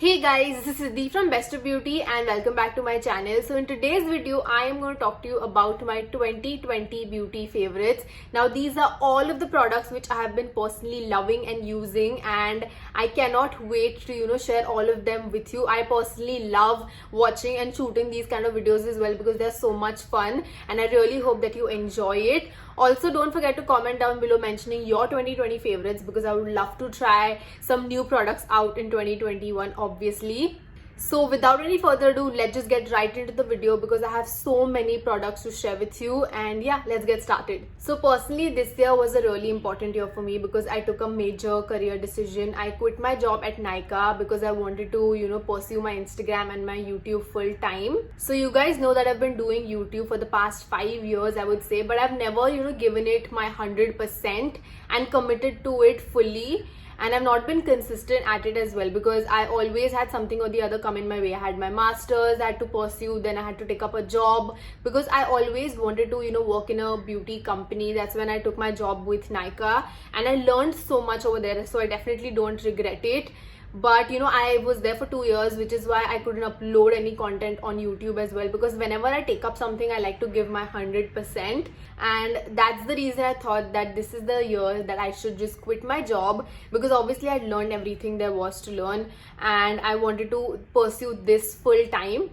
Hey guys, this is Siddhi from Best of Beauty and welcome back to my channel. So in today's video, I am going to talk to you about my 2020 beauty favorites. Now these are all of the products which I have been personally loving and using, and I cannot wait to share all of them with you. I personally love watching and shooting these kind of videos as well because they're so much fun, and I really hope that you enjoy it. Also, don't forget to comment down below mentioning your 2020 favorites because I would love to try some new products out in 2021, obviously. So without any further ado, let's just get right into the video because I have so many products to share with you, and yeah, let's get started. So personally, this year was a really important year for me because I took a major career decision. I quit my job at Nykaa because I wanted to pursue my Instagram and my YouTube full time. So you guys know that I've been doing YouTube for the past 5 years, I would say, but I've never given it my 100% and committed to it fully. And I've not been consistent at it as well because I always had something or the other come in my way. I had my masters, I had to pursue, then I had to take up a job because I always wanted to work in a beauty company. That's when I took my job with Nykaa, and I learned so much over there, so I definitely don't regret it. But I was there for 2 years, which is why I couldn't upload any content on YouTube as well, because whenever I take up something, I like to give my 100%, and that's the reason I thought that this is the year that I should just quit my job, because obviously I'd learned everything there was to learn and I wanted to pursue this full time.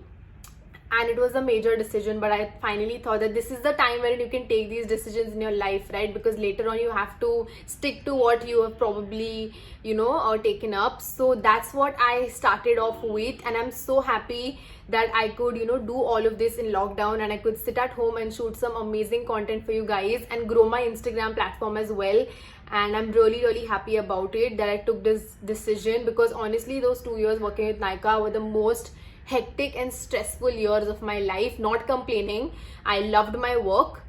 And it was a major decision, but I finally thought that this is the time when you can take these decisions in your life, right? Because later on you have to stick to what you have probably taken up. So that's what I started off with, and I'm so happy that I could do all of this in lockdown, and I could sit at home and shoot some amazing content for you guys and grow my Instagram platform as well. And I'm really happy about it that I took this decision, because honestly those 2 years working with Nykaa were the most hectic and stressful years of my life. Not complaining, I loved my work,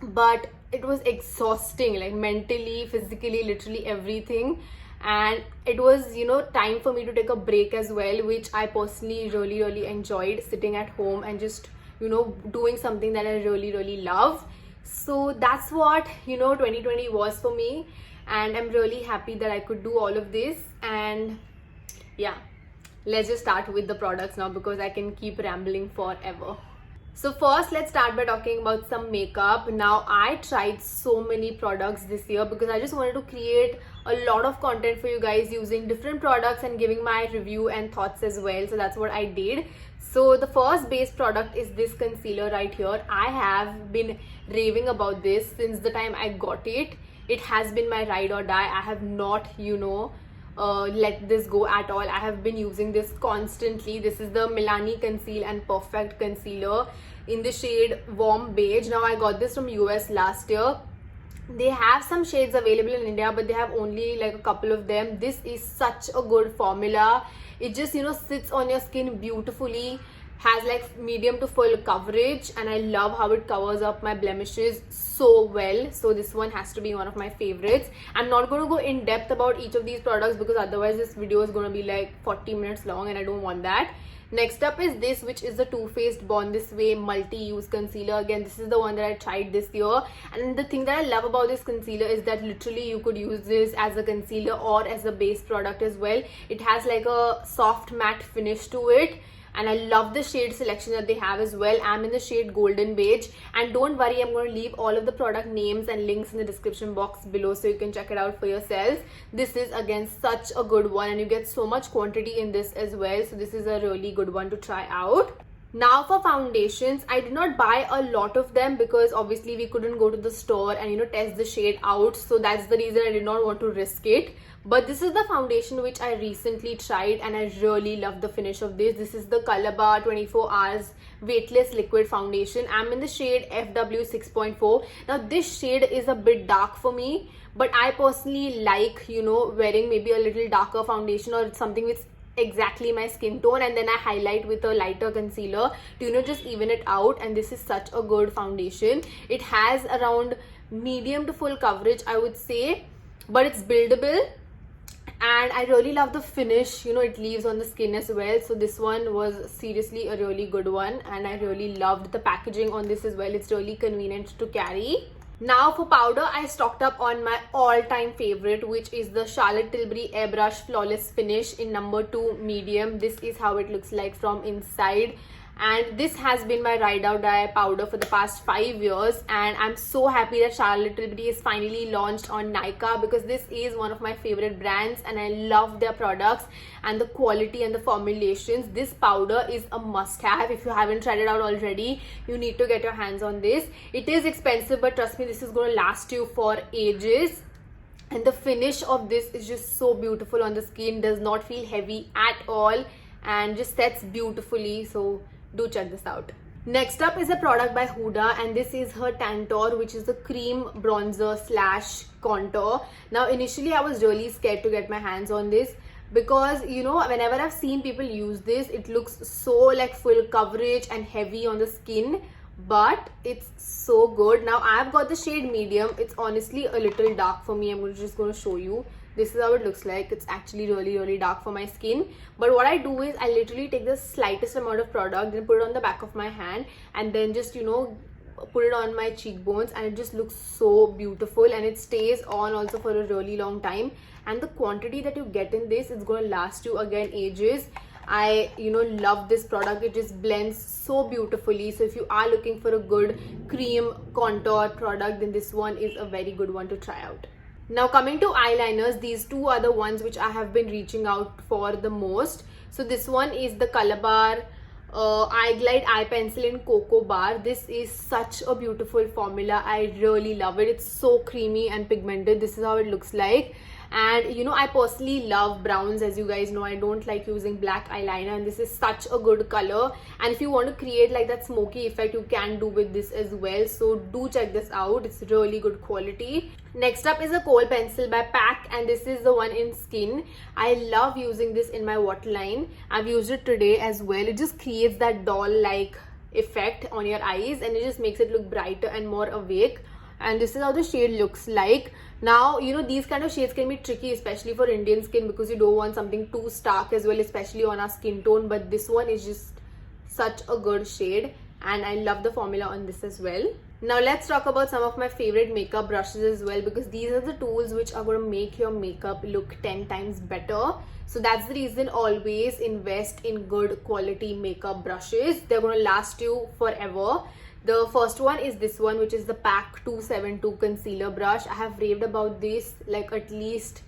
but it was exhausting, like mentally, physically, literally everything. And it was time for me to take a break as well, which I personally really enjoyed, sitting at home and just doing something that I really love. So that's what 2020 was for me, and I'm really happy that I could do all of this. And yeah, let's just start with the products now because I can keep rambling forever. So first, let's start by talking about some makeup. Now, I tried so many products this year because I just wanted to create a lot of content for you guys using different products and giving my review and thoughts as well. So that's what I did. So the first base product is this concealer right here. I have been raving about this since the time I got it. It has been my ride or die. I have not let this go at all. I have been using this constantly. This is the Milani Conceal and Perfect Concealer in the shade Warm Beige. Now I got this from US last year. They have some shades available in India, but they have only like a couple of them. This is such a good formula. It just sits on your skin beautifully, has like medium to full coverage, and I love how it covers up my blemishes so well. So this one has to be one of my favorites. I'm not going to go in depth about each of these products because otherwise this video is going to be like 40 minutes long and I don't want that. Next up is this, which is the Too Faced Born This Way multi-use concealer. Again, this is the one that I tried this year, and the thing that I love about this concealer is that literally you could use this as a concealer or as a base product as well. It has like a soft matte finish to it, and I love the shade selection that they have as well. I'm in the shade Golden Beige, and don't worry, I'm going to leave all of the product names and links in the description box below so you can check it out for yourselves. This is again such a good one, and you get so much quantity in this as well, so this is a really good one to try out. Now for foundations, I did not buy a lot of them because obviously we couldn't go to the store and test the shade out, so that's the reason I did not want to risk it. But this is the foundation which I recently tried, and I really love the finish of this. This is the Colorbar 24 Hours Weightless Liquid Foundation. I'm in the shade FW 6.4. Now this shade is a bit dark for me, but I personally like wearing maybe a little darker foundation or something with exactly my skin tone, and then I highlight with a lighter concealer to just even it out. And this is such a good foundation. It has around medium to full coverage, I would say, but it's buildable, and I really love the finish it leaves on the skin as well. So this one was seriously a really good one, and I really loved the packaging on this as well. It's really convenient to carry. Now for powder, I stocked up on my all-time favorite, which is the Charlotte Tilbury Airbrush Flawless Finish in number 2 medium. This is how it looks like from inside. And this has been my ride or die powder for the past 5 years, and I'm so happy that Charlotte Tilbury is finally launched on Nykaa, because this is one of my favorite brands and I love their products and the quality and the formulations. This powder is a must-have. If you haven't tried it out already, you need to get your hands on this. It is expensive, but trust me, this is going to last you for ages. And the finish of this is just so beautiful on the skin, does not feel heavy at all, and just sets beautifully. So do check this out. Next up is a product by Huda, and this is her Tantor, which is the cream bronzer slash contour. Now initially I was really scared to get my hands on this, because you know, whenever I've seen people use this, it looks so like full coverage and heavy on the skin, but it's so good. Now I've got the shade medium. It's honestly a little dark for me. I'm just going to show you. This is how it looks like. It's actually really dark for my skin, but what I do is I literally take the slightest amount of product, then put it on the back of my hand, and then just, you know, put it on my cheekbones, and it just looks so beautiful, and it stays on also for a really long time. And the quantity that you get in this is going to last you again ages. I love this product. It just blends so beautifully. So if you are looking for a good cream contour product, then this one is a very good one to try out. Now coming to eyeliners, these two are the ones which I have been reaching out for the most. So this one is the Calabar Eye Glide Eye Pencil in Cocoa Bar. This is such a beautiful formula. I really love it. It's so creamy and pigmented. This is how it looks like. And you know, I personally love browns. As you guys know, I don't like using black eyeliner, and this is such a good color. And if you want to create like that smoky effect, you can do with this as well. So do check this out. It's really good quality. Next up is a kohl pencil by PAC, and this is the one in Skin. I love using this in my waterline. I've used it today as well. It just creates that doll-like effect on your eyes, and it just makes it look brighter and more awake. And this is how the shade looks like. Now, you know, these kind of shades can be tricky, especially for Indian skin, because you don't want something too stark as well, especially on our skin tone. But this one is just such a good shade, and I love the formula on this as well. Now let's talk about some of my favorite makeup brushes as well, because these are the tools which are going to make your makeup look 10 times better. So that's the reason always invest in good quality makeup brushes. They're going to last you forever. The first one is this one, which is the PAC 272 concealer brush. I have raved about this like at least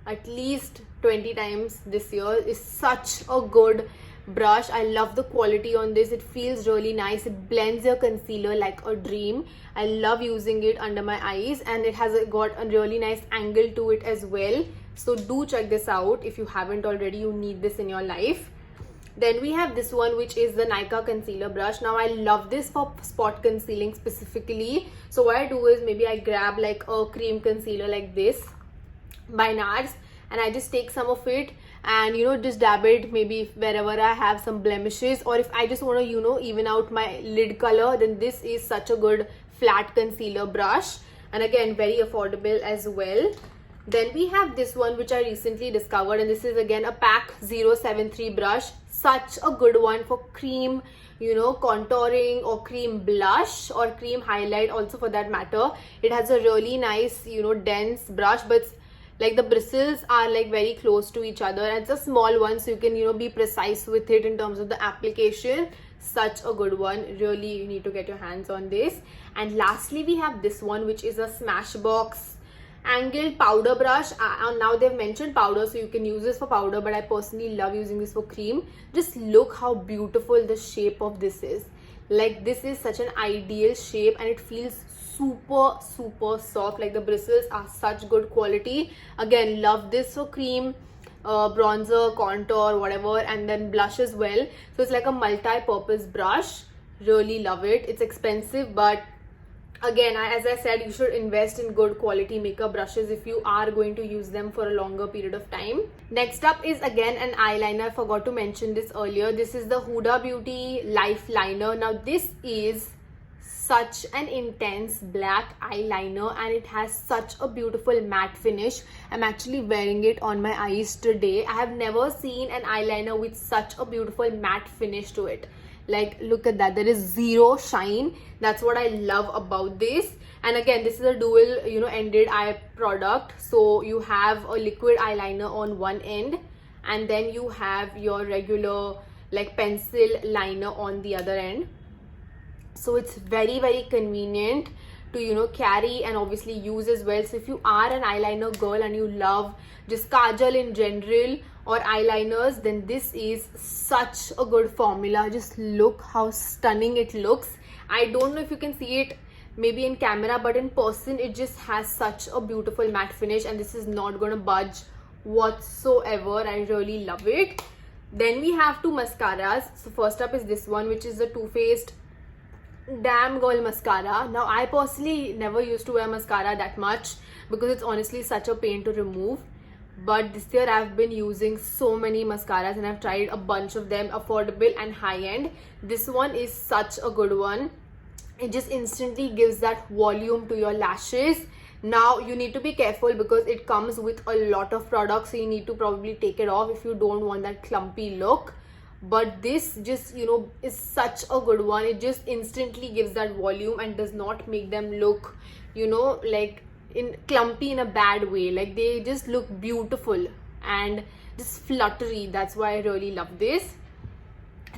20 times this year. It's such a good brush. I love the quality on this. It feels really nice. It blends your concealer like a dream. I love using it under my eyes, and it has got a really nice angle to it as well. So do check this out. If you haven't already, you need this in your life. Then we have this one, which is the Nykaa concealer brush. Now I love this for spot concealing specifically. So what I do is maybe I grab like a cream concealer like this by NARS, and I just take some of it and, you know, just dab it maybe wherever I have some blemishes, or if I just want to, you know, even out my lid color, then this is such a good flat concealer brush, and again very affordable as well. Then we have this one, which I recently discovered, and this is again a PAC 073 brush. Such a good one for cream, you know, contouring, or cream blush, or cream highlight also for that matter. It has a really nice, you know, dense brush, but like the bristles are like very close to each other, and it's a small one, so you can, you know, be precise with it in terms of the application. Such a good one. Really, you need to get your hands on this. And lastly, we have this one, which is a Smashbox angled powder brush. Now they've mentioned powder, so you can use this for powder, but I personally love using this for cream. Just look how beautiful the shape of this is. Like, this is such an ideal shape, and it feels super soft. Like, the bristles are such good quality. Again, love this for cream, bronzer, contour, whatever, and then blush as well. So it's like a multi-purpose brush. Really love it. It's expensive, but again, as I said, you should invest in good quality makeup brushes if you are going to use them for a longer period of time. Next up is again an eyeliner. I forgot to mention this earlier. This is the Huda Beauty Life Liner. Now this is such an intense black eyeliner, and it has such a beautiful matte finish. I'm actually wearing it on my eyes today. I have never seen an eyeliner with such a beautiful matte finish to it. Like, look at that, there is zero shine. That's what I love about this. And again, this is a dual, ended eye product. So you have a liquid eyeliner on one end, and then you have your regular like pencil liner on the other end. So it's very, very convenient to carry and obviously use as well. So if you are an eyeliner girl and you love just kajal in general or eyeliners, then this is such a good formula. Just look how stunning it looks. I don't know if you can see it maybe in camera, but in person it just has such a beautiful matte finish, and this is not gonna budge whatsoever. I really love it. Then we have two mascaras. So first up is this one, which is the Too Faced Damn Girl mascara. Now I personally never used to wear mascara that much because it's honestly such a pain to remove, but this year I've been using so many mascaras and I've tried a bunch of them, affordable and high-end. This one is such a good one. It just instantly gives that volume to your lashes. Now you need to be careful because it comes with a lot of products, so you need to probably take it off if you don't want that clumpy look. But this just is such a good one. It just instantly gives that volume and does not make them look like in clumpy in a bad way. Like, they just look beautiful and just fluttery. That's why I really love this.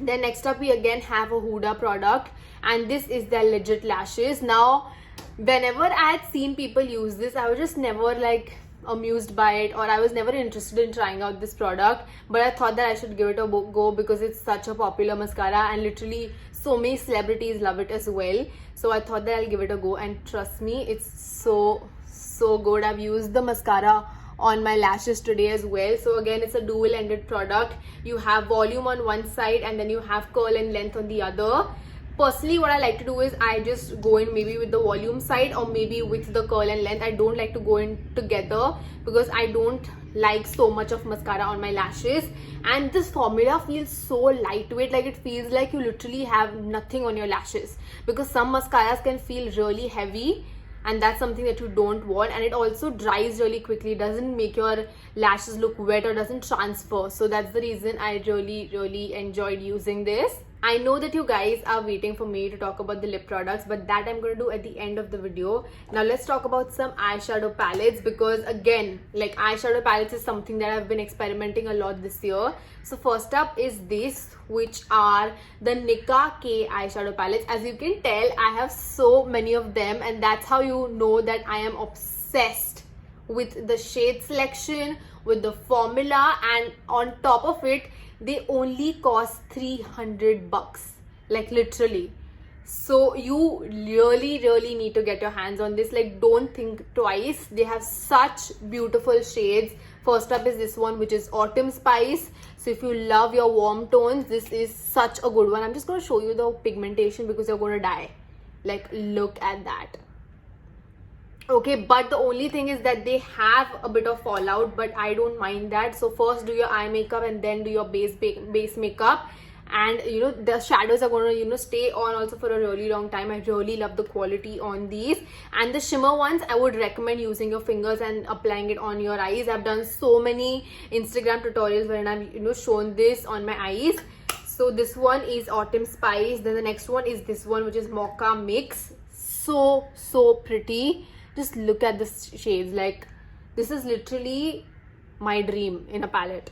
Then next up we again have a Huda product, and this is their Legit Lashes. Now whenever I had seen people use this, I was just never like amused by it, or I was never interested in trying out this product, but I thought that I should give it a go because it's such a popular mascara and literally so many celebrities love it as well. So I thought that I'll give it a go, and trust me, it's so good. I've used the mascara on my lashes today as well. So again, it's a dual ended product. You have volume on one side and then you have curl and length on the other. Personally, what I like to do is I just go in maybe with the volume side or maybe with the curl and length. I don't like to go in together because I don't like so much of mascara on my lashes. And this formula feels so lightweight, like it feels like you literally have nothing on your lashes, because some mascaras can feel really heavy and that's something that you don't want. And it also dries really quickly, doesn't make your lashes look wet or doesn't transfer. So that's the reason I really enjoyed using this. I know that you guys are waiting for me to talk about the lip products, but that I'm going to do at the end of the video. Now let's talk about some eyeshadow palettes, because again, like, eyeshadow palettes is something that I've been experimenting a lot this year. So first up is this, which are the Nicka K eyeshadow palettes. As you can tell, I have so many of them, and that's how you know that I am obsessed with the shade selection, with the formula, and on top of it, they only cost 300 bucks, like literally. So you really need to get your hands on this. Like, don't think twice. They have such beautiful shades. First up is this one, which is Autumn Spice. So if you love your warm tones, this is such a good one. I'm just going to show you the pigmentation because you're going to die. Like, look at that. Okay, but the only thing is that they have a bit of fallout, but I don't mind that. So first do your eye makeup and then do your base makeup, and the shadows are going to stay on also for a really long time. I really love the quality on these. And the shimmer ones, I would recommend using your fingers and applying it on your eyes. I've done so many Instagram tutorials where I've shown this on my eyes. So this one is Autumn Spice. Then the next one is this one, which is Mocha Mix. So pretty. Just look at the shades. Like, this is literally my dream in a palette.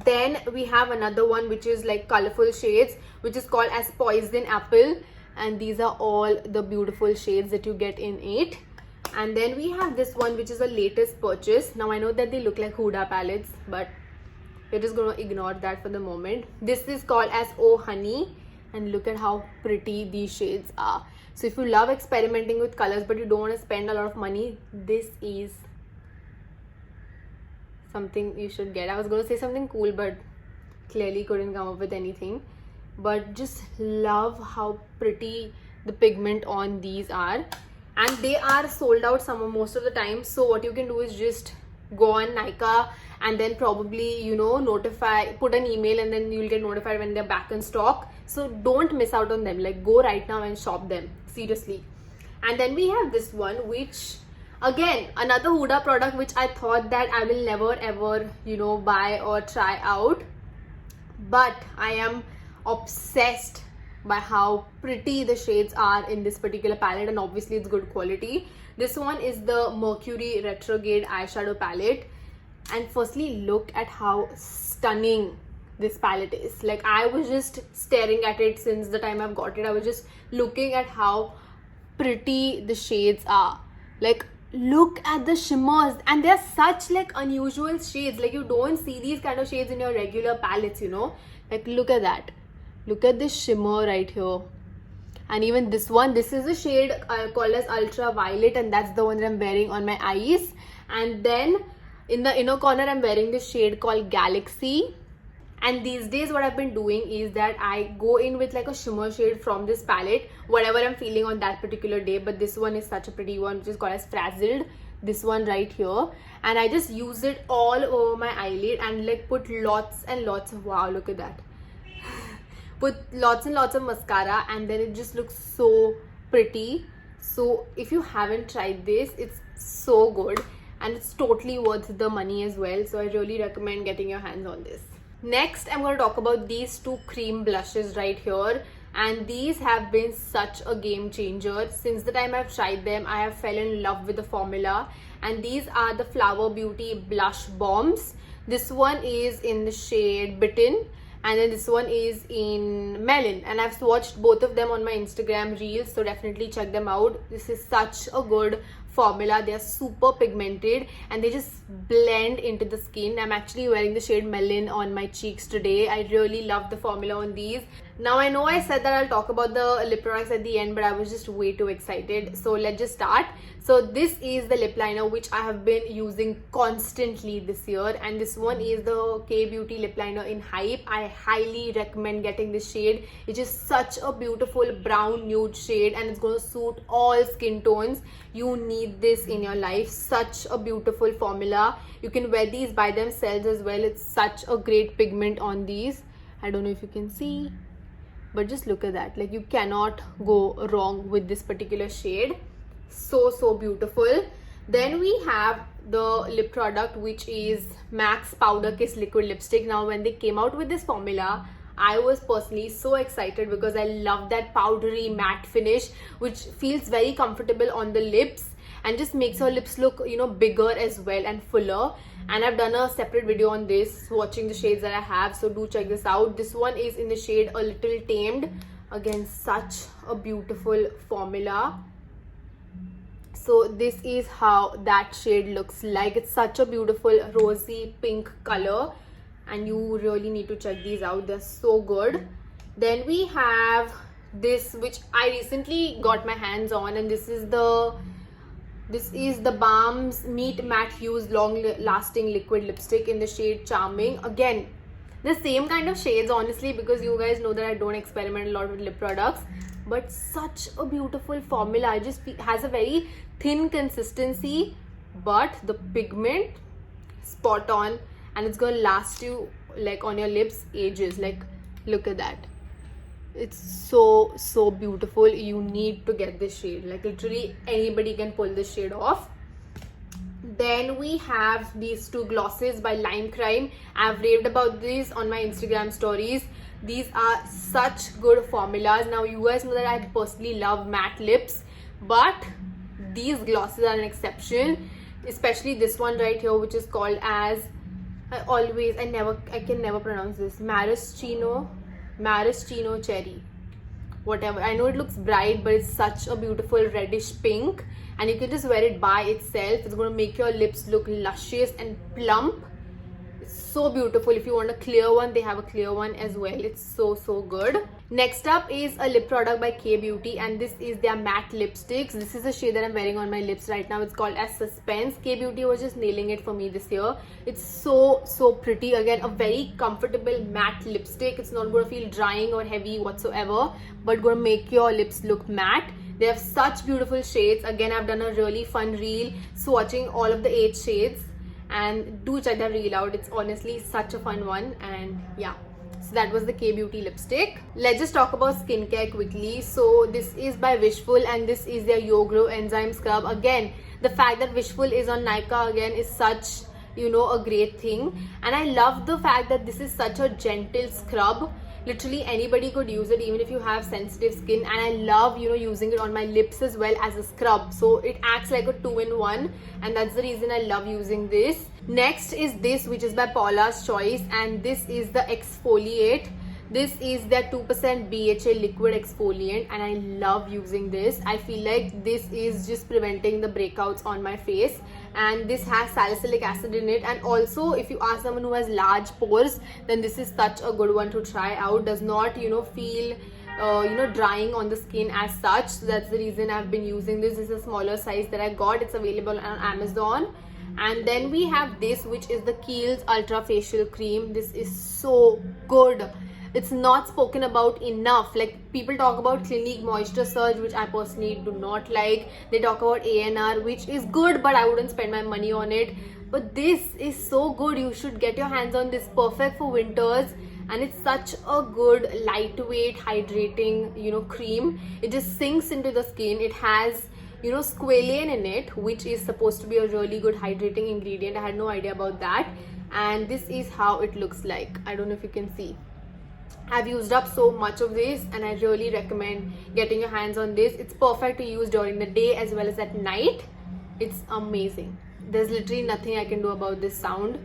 Then we have another one which is like colorful shades, which is called as Poison Apple, and these are all the beautiful shades that you get in it. And then we have this one, which is a latest purchase. Now I know that they look like Huda palettes, but we're just gonna ignore that for the moment. This is called as Oh Honey, and look at how pretty these shades are. So if you love experimenting with colors but you don't want to spend a lot of money, this is something you should get. I was going to say something cool, but clearly couldn't come up with anything. But just love how pretty the pigment on these are. And they are sold out most of the time. So what you can do is just go on Nykaa and then probably put an email, and then you'll get notified when they're back in stock. So don't miss out on them. Like, go right now and shop them, seriously. And then we have this one, which again, another Huda product, which I thought that I will never ever buy or try out, but I am obsessed by how pretty the shades are in this particular palette, and obviously it's good quality. This one is the Mercury Retrograde eyeshadow palette, and firstly look at how stunning this palette is. Like, I was just staring at it since the time I've got it. I was just looking at how pretty the shades are. Like, look at the shimmers, and they're such like unusual shades. Like, you don't see these kind of shades in your regular palettes, you know. Like, look at that. Look at this shimmer right here. And even this one, this is a shade called as Ultraviolet, and that's the one that I'm wearing on my eyes. And then in the inner corner, I'm wearing this shade called Galaxy. And these days what I've been doing is that I go in with like a shimmer shade from this palette, whatever I'm feeling on that particular day. But this one is such a pretty one, which is called as Frazzled. This one right here. And I just use it all over my eyelid and like put lots and lots of, wow, look at that. Put lots and lots of mascara, and then it just looks so pretty. So if you haven't tried this, it's so good and it's totally worth the money as well. So I really recommend getting your hands on this. Next, I'm going to talk about these two cream blushes right here, and these have been such a game changer. Since the time I've tried them, I have fell in love with the formula, and these are the Flower Beauty Blush Bombs. This one is in the shade Bitten, and then this one is in Melon, and I've swatched both of them on my Instagram reels, so definitely check them out. This is such a good formula. They are super pigmented and they just blend into the skin. I'm actually wearing the shade Melon on my cheeks today. I really love the formula on these. Now, I know I said that I'll talk about the lip products at the end, but I was just way too excited. So let's just start. So this is the lip liner which I have been using constantly this year, and this one is the K-Beauty lip liner in Hype. I highly recommend getting this shade. It is such a beautiful brown nude shade, and it's going to suit all skin tones. You need this in your life. Such a beautiful formula. You can wear these by themselves as well. It's such a great pigment on these. I don't know if you can see, but just look at that. Like, you cannot go wrong with this particular shade. So beautiful. Then we have the lip product, which is MAC's Powder Kiss Liquid Lipstick. Now, when they came out with this formula, I was personally so excited because I love that powdery matte finish, which feels very comfortable on the lips and just makes your lips look, you know, bigger as well and fuller. And I've done a separate video on this, swatching the shades that I have, so do check this out. This one is in the shade A Little Tamed. Again, such a beautiful formula. So this is how that shade looks like. It's such a beautiful rosy pink color, and you really need to check these out. They're so good. Then we have this, which I recently got my hands on, and this is the Balm's Meet Matte Hues Long Lasting Liquid Lipstick in the shade Charming. Again, the same kind of shades, honestly, because you guys know that I don't experiment a lot with lip products, but such a beautiful formula. It just has a very thin consistency, but the pigment spot on, and it's gonna last you like on your lips ages. Like, look at that. It's so beautiful. You need to get this shade. Like, literally anybody can pull this shade off. Then we have these two glosses by Lime Crime. I've raved about these on my Instagram stories. These are such good formulas. Now, you guys know that I personally love matte lips, but these glosses are an exception, especially this one right here, which is called as I can never pronounce this, Maraschino Cherry, whatever. I know it looks bright, but it's such a beautiful reddish pink, and you can just wear it by itself. It's going to make your lips look luscious and plump. It's so beautiful. If you want a clear one, they have a clear one as well. It's so good. Next up is a lip product by K-Beauty, and this is their matte lipsticks. This is the shade that I'm wearing on my lips right now. It's called as Suspense. K-Beauty was just nailing it for me this year. It's so pretty. Again, a very comfortable matte lipstick. It's not going to feel drying or heavy whatsoever, but going to make your lips look matte. They have such beautiful shades. Again, I've done a really fun reel swatching all of the 8 shades, and do check that reel out. It's honestly such a fun one. And yeah, so that was the K-Beauty lipstick. Let's just talk about skincare quickly. So this is by Wishful, and this is their Yo Glow Enzyme Scrub. Again, the fact that Wishful is on Nykaa again is such, you know, a great thing. And I love the fact that this is such a gentle scrub. Literally anybody could use it, even if you have sensitive skin. And I love, you know, using it on my lips as well as a scrub, so it acts like a 2-in-1, and that's the reason I love using this. Next is this, which is by Paula's Choice, and this is the exfoliate. This is their 2% BHA liquid exfoliant, and I love using this. I feel like this is just preventing the breakouts on my face, and this has salicylic acid in it. And also, if you are someone who has large pores, then this is such a good one to try out. Does not, you know, feel drying on the skin as such. So that's the reason I've been using this. This is a smaller size that I got. It's available on Amazon. And then we have this, which is the Kiehl's Ultra Facial Cream. This is so good. It's not spoken about enough. Like, people talk about Clinique Moisture Surge, which I personally do not like. They talk about ANR, which is good, but I wouldn't spend my money on it. But this is so good. You should get your hands on this. Perfect for winters, and it's such a good lightweight hydrating, you know, cream. It just sinks into the skin. It has, you know, squalane in it, which is supposed to be a really good hydrating ingredient. I had no idea about that. And this is how it looks like. I don't know if you can see. I've used up so much of this, and I really recommend getting your hands on this. It's perfect to use during the day as well as at night. It's amazing. There's literally nothing I can do about this sound.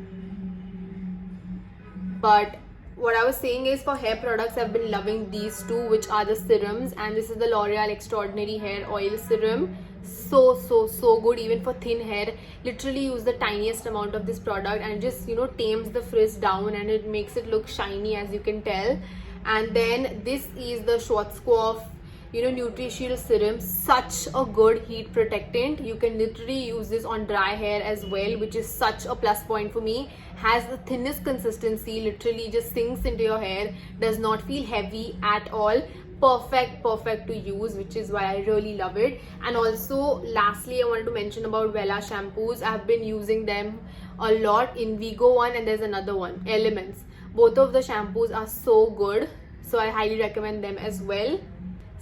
But what I was saying is, for hair products, I've been loving these two, which are the serums. And this is the L'Oreal Extraordinary Hair Oil Serum. So good, even for thin hair. Literally use the tiniest amount of this product, and it just, you know, tames the frizz down, and it makes it look shiny, as you can tell. And then this is the Schwarzkopf, you know, NutriShield Serum. Such a good heat protectant. You can literally use this on dry hair as well, which is such a plus point for me. Has the thinnest consistency, literally just sinks into your hair, does not feel heavy at all. Perfect to use, which is why I really love it. And also, lastly, I wanted to mention about Wella shampoos. I've been using them a lot. In Vigo one, and there's another one, Elements. Both of the shampoos are so good, so I highly recommend them as well.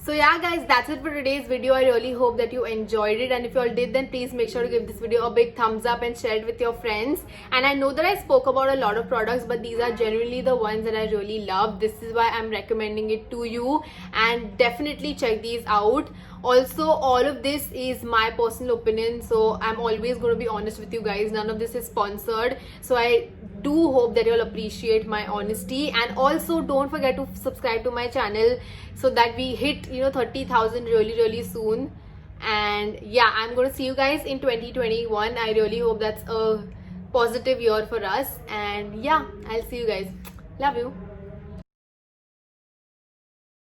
So yeah guys, that's it for today's video. I really hope that you enjoyed it, and if you all did, then please make sure to give this video a big thumbs up and share it with your friends. And I know that I spoke about a lot of products, but these are genuinely the ones that I really love. This is why I'm recommending it to you, and definitely check these out. Also, all of this is my personal opinion, so I'm always going to be honest with you guys. None of this is sponsored, so I do hope that you'll appreciate my honesty. And also, don't forget to subscribe to my channel so that we hit, you know, 30,000 really soon. And yeah, I'm going to see you guys in 2021. I really hope that's a positive year for us. And yeah, I'll see you guys. Love you.